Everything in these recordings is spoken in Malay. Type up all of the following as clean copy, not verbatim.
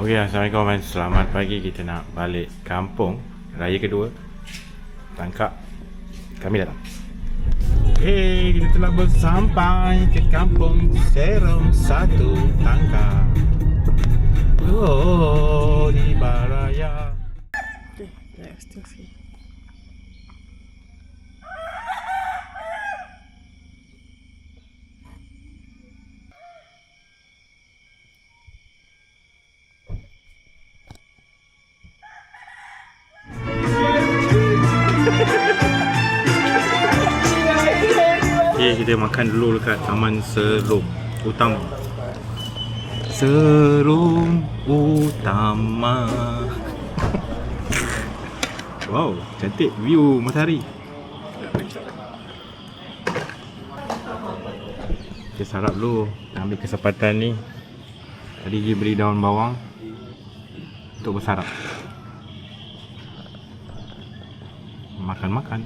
Okey, Assalamualaikum dan selamat pagi. Kita nak balik kampung. Raya kedua Tangkak. Kami datang. Okey, kita telah bersampai ke kampung Serong 1 Tangkak. Oh, di Baraya. Okay, let's still see. Okay, kita makan dulu dekat Taman Serong Utama. Serong Utama. Wow, cantik view matahari. Kita sarap dulu. Ambil kesempatan ni. Tadi dia beli daun bawang untuk bersarap. Makan-makan.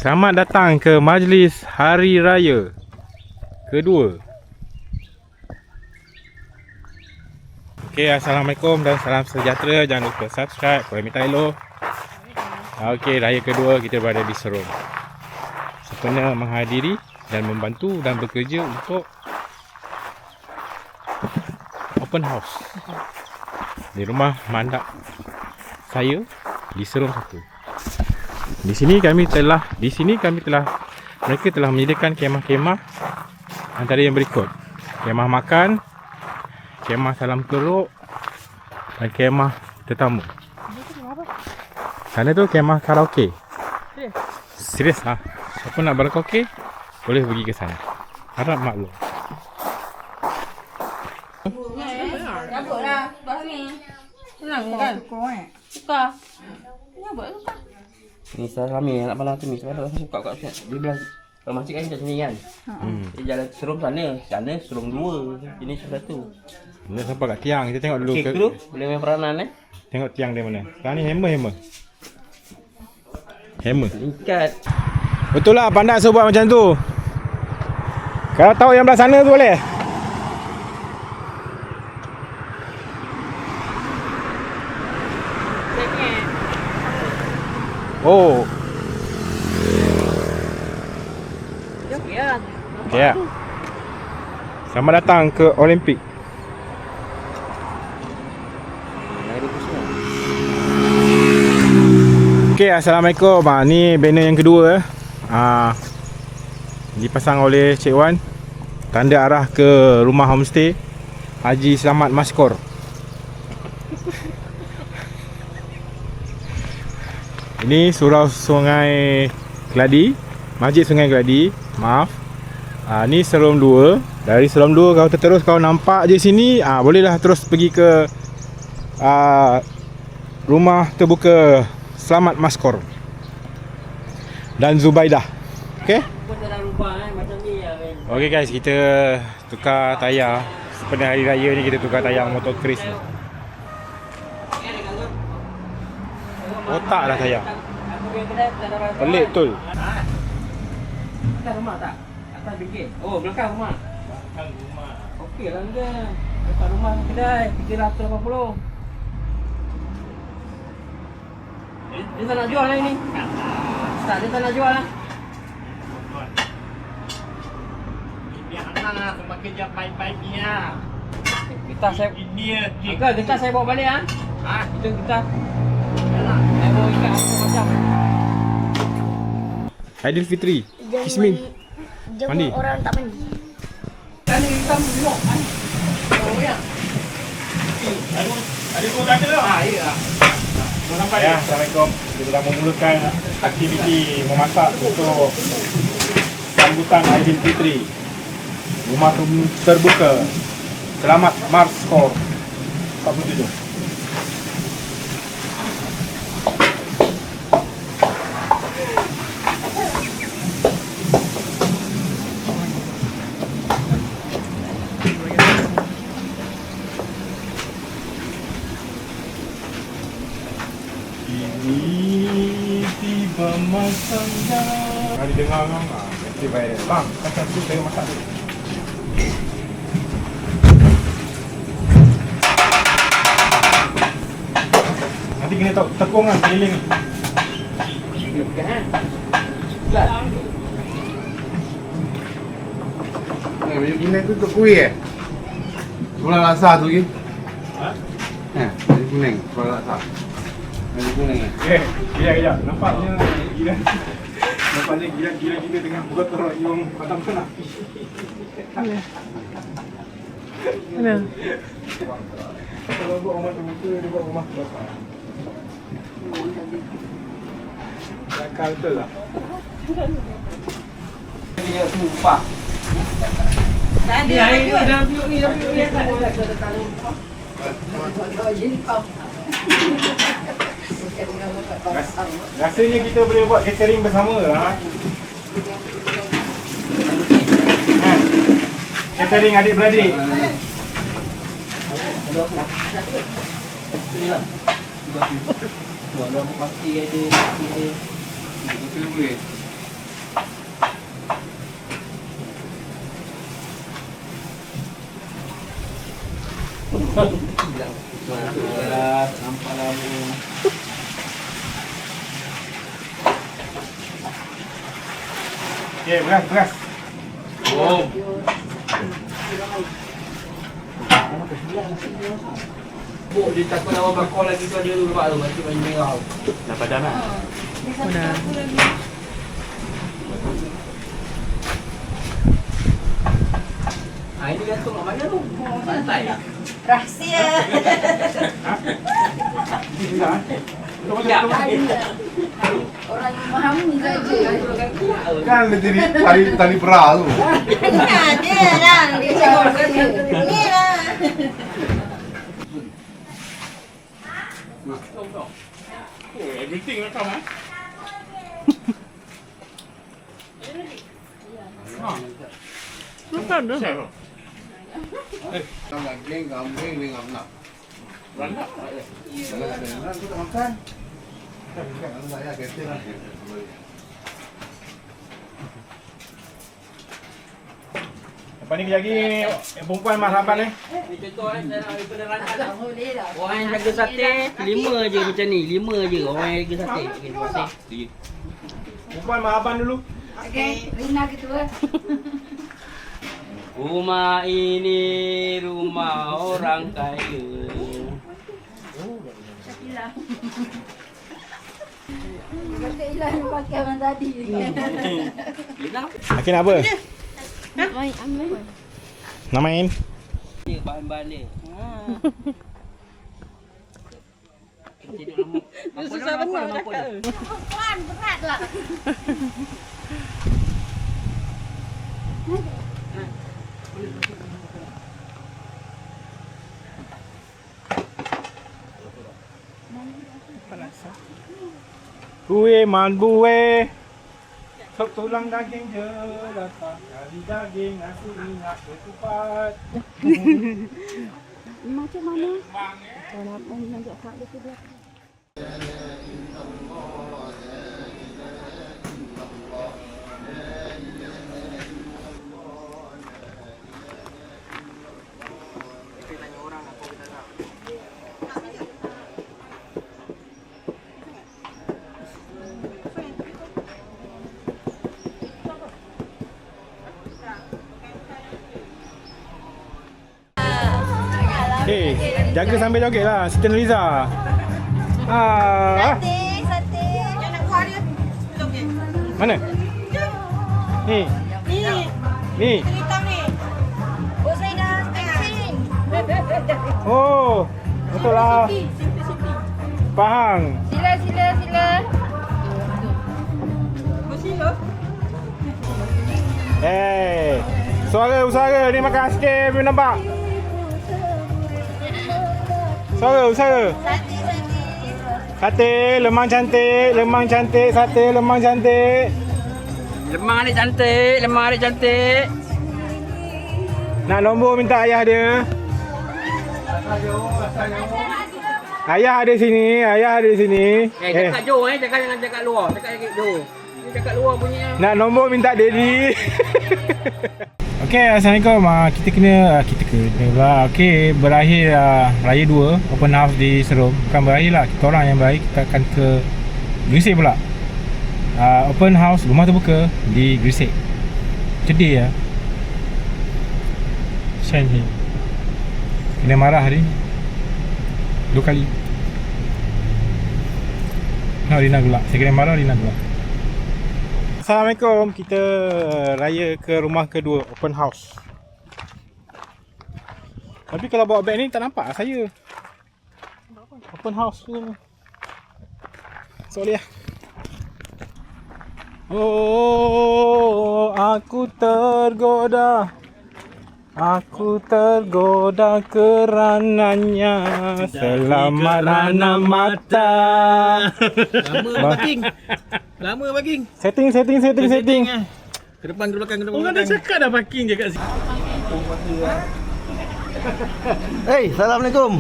Selamat datang ke Majlis Hari Raya kedua. Okey, Assalamualaikum dan salam sejahtera. Jangan lupa subscribe, korang minta hello. Okey, raya kedua kita berada di Serong. Sempena menghadiri dan membantu dan bekerja untuk open house di rumah mandak saya di Serong 1. Di sini kami telah mereka telah menyediakan kemah-kemah antara yang berikut. Kemah makan, kemah salam keruk dan kemah tetamu. Sana tu kemah karaoke. Serius lah. Siapa nak berkaraoke boleh pergi ke sana. Harap maklum. Cabutlah sebab ni. Senang kan? Suka. Cabut suka. Ni kami anak malam tu ni sebab aku buka kat dia bilang kalau masjid kan macam ni kan. Dia jalan Serong sana Serong 2, ini satu. Nak sampai kat tiang, kita tengok dulu Okey tu boleh main peranan Tengok tiang dia mana. Sekarang ni hammer. Tingkat. Betul lah pandai suruh buat macam tu. Kalau tahu yang belah sana tu boleh. Oh. Ya. Okay ya. Selamat datang ke Olimpik. Okay, Assalamualaikum. Ni banner yang kedua. Dipasang oleh Cik Wan. Tanda arah ke rumah homestay Haji Selamat Maskor. Ini surau Sungai Keladi, Masjid Sungai Keladi. Maaf. Ni Serong 2. Dari Serong 2 kau terus kau nampak je sini, bolehlah terus pergi ke rumah terbuka Selamat Maskor dan Zubaidah. Okey? Okey guys, kita tukar tayar. Sempena hari raya ni kita tukar tayar motor Chris ni. Otak dah tayar. Pelik betul. Atas rumah tak? Atas bikin. Oh, belakang rumah. Okey lah dia. Dekat rumah kedai 380. Dia tak nak jual lah ini. Tak, dia tak nak jual lah. Biar anak semakin dia baik-baiknya. Kita saya Dia Uncle, kita saya bawa balik Itu kita. Saya bawa ikat apa macam. Aidilfitri. Kismin. Mandi. Orang tak mandi. Tadi kita minum. Oh ya. ada kau kata lah. Ya. Ya, Assalamualaikum. Kita sudah memulakan aktiviti memasak untuk sambutan Aidilfitri. Rumah terbuka Selamat Maskor 47. Tiba masanya. Kalau didengar orang, nanti bayar. Bang, kacang tu saya masak dulu. kena tekung kan keliling. Baju kuning tu untuk kuih Sebelah laksa tu lagi. Baju kuning, sebelah laksa. Baju kuning Kejap. Nampaknya gila. Nampaknya gila kita tengah buat orang yang padamkan api. Mana? Kalau buat rumah terbuka, dia buat rumah terbakar. Bakar betul lah. Dia sumpah. Tadi Dah piuk ni. Rasanya kita boleh buat catering bersama lah. Catering adik-beradik. Kalau aku pasti ada dia. Betul boleh. Nampak lama. Okay, beras. Oh. Buk dia takut lawan bakar lagi tu ada tu lepas tu macam baju merah tu. Dah padan lah. Udah. Ini gantung kat mana tu? Santai. Rahsia. Orang yang memahami saja. Kan dia jadi tali pera tu. Dia lah. Dia cakap ni lah. Everything nak come Daging, kambing dengan nak. Beranak. Jangan tu tak makan. Kalau saya kata lah. Lepas ni kejap lagi perempuan marhaban ni. Ni contoh saya nak bagi penerangan. Boleh dah. Orang yang jaga sate 5 je macam ni, 5 je orang yang jaga sate. Okey, terima kasih. Perempuan marhaban dulu. Okey, Rina gitu lah. Rumah ini rumah orang kaya. Pakai ilah yang pakai orang tadi. Lina, Akhir nak apa? Nak main? ni bahan-bahan dia. Tidur lama. Susah benar cakap. Puan, berat lah. Kuih malbue. Sop tulang daging je datang. Kari daging, nasi minyak, ketupat. Macam mana? Kenapa nak hak dia sudah? Eh, jaga sambil joget lah, Siti Nurhaliza. Sate. Yang nak buah dia. Mana? Ni. Ni. Hitam ni. Oh, saya dah stretching. Oh, betul lah. Faham. Sila. Suara ni makan sikit boleh nampak. Suara. Sate, lemang cantik, sate, lemang cantik. Lemang adik cantik. Nak nombor minta ayah dia. Ayah ada sini. Cakap Jo cakap jangan cakap luar. Cakap Jo. Ni cakap luar bunyi. Nak nombor minta daddy. Okey, Assalamualaikum. Kita kena pula. Okey, berakhir Raya 2 open house di Serum. Bukan berakhir lah, kita orang yang berakhir. Kita akan ke Gresik pula. Open house rumah terbuka di Gresik. Sedih ya. Shen Heng kena marah hari ni 2 kali. Rina gelak. Saya kena marah, Rina gelak. Assalamualaikum. Kita raya ke rumah kedua open house. Tapi kalau bawa beg ni tak nampak saya. Open house tu. Sorry lah. Oh, aku tergoda. Aku tergoda kerananya. Selamat anak mata. Lama parking. Setting. Ke depan, ke belakang, ke depan. Orang dah cakap dah parking je kat sini. Hey, Assalamualaikum.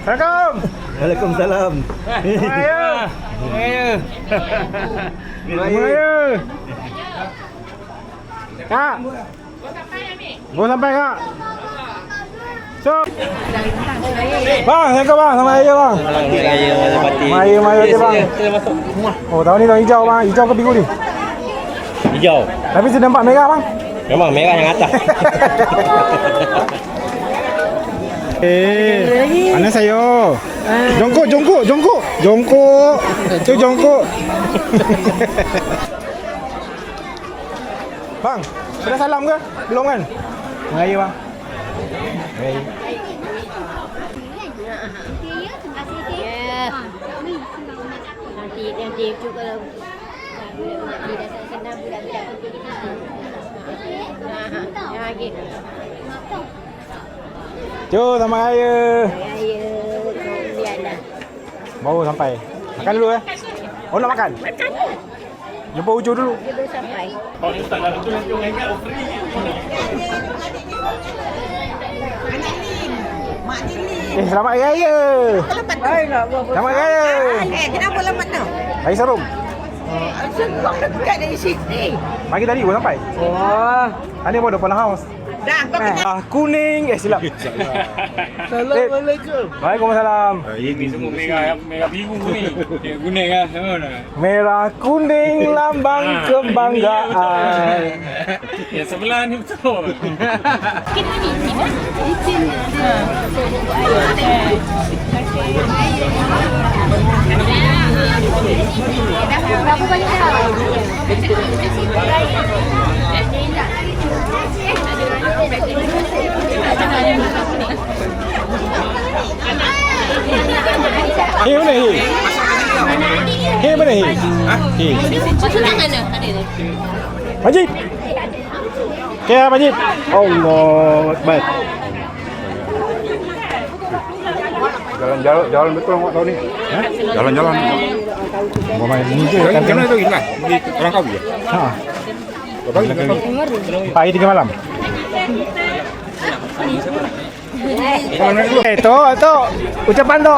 Assalamualaikum. Waalaikumsalam. Raya. Kak. Bawa sampai kak. Cok. Bang, Assalamualaikum bang. Selamat Raya bang. Raya je bang. Oh, tahun ni tahun hijau bang. Hijau ke biru ni? Hijau. Tapi saya nampak merah bang. Memang merah yang atas. Mana saya? Jongkok. Cuk jongkok. Bang, sudah salam ke? Belum kan? Raya bang. Raya. Nanti tu kalau di dasar sana budak-budak pergi di situ. Ya gitu. Cuk, selamat raya. Raya kemudian dah. Baru sampai. Makan dulu Oh, nak makan? Makan. Jumpa hujung dulu. Dia baru sampai. Selamat raya. Selamat raya. Kenapa lambat tau? Raya Serum. Sebab dekat dari sini. Pagi tadi baru sampai. Oh. Tadi baru open house. Dah kau kena. Kuning. Silap. Assalamualaikum. Waalaikumsalam. Ini semua merah biru ni. Kuning kan. Merah kuning lambang kebanggaan. Yang sebelah ni betul. Berapa banyak Hei mana hei? Hei mana hei? Hei. Majid. Okay Majid. Allah Akbar. Jalan betul awak tahu ni. Jalan. Mau main ni je kan kena tu gimana? Orang kau je. Ha. Pagi 3 malam. Tu ucapan tu.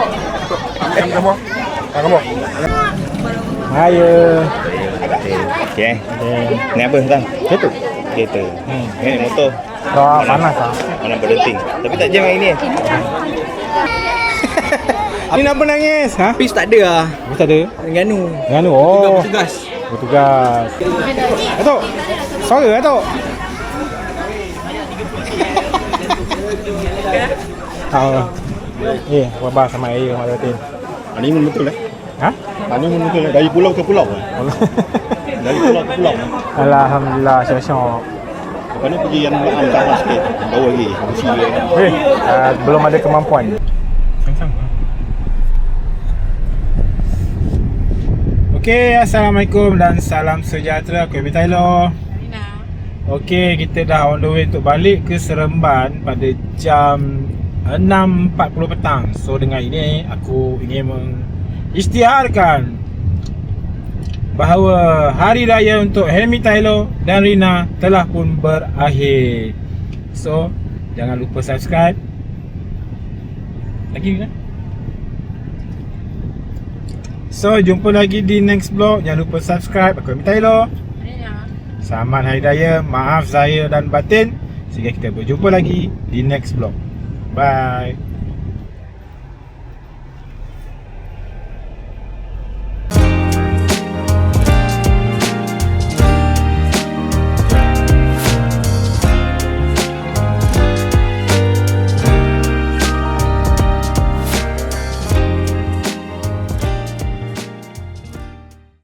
Kamu. Raya. Okey. Ni apa tuan? Itu. Kereta. Ni motor. Panas ah. Mana berdenting. Tapi tak jam hari ni. Ni kenapa nangis? Ha? Pis tak ada lah. Mesti ada. Nganu. Oh. Bertugas. Atuk. Suara Atuk. Wabah sama air Mak Datin. Honeymoon betul Ha? Honeymoon betul dari pulau ke pulau. Dari pulau ke pulau. Alhamdulillah, syok-syok. Lepas ni pergi yang bawah sikit. Bawah lagi. Belum ada kemampuan. Sama-sama. Okey, Assalamualaikum dan salam sejahtera. Aku Abi Tyler. Okey, kita dah on the way untuk balik ke Seremban pada jam 6.40 petang. So dengan ini aku ingin mengisytiharkan bahawa hari raya untuk Helmi Tyler dan Rina telah pun berakhir. So jangan lupa subscribe. Lagi kan? So jumpa lagi di next vlog. Jangan lupa subscribe. Aku Helmi Tyler. Selamat Hari Raya. Maaf zahir dan batin. Sehingga kita berjumpa lagi di next vlog. Bye.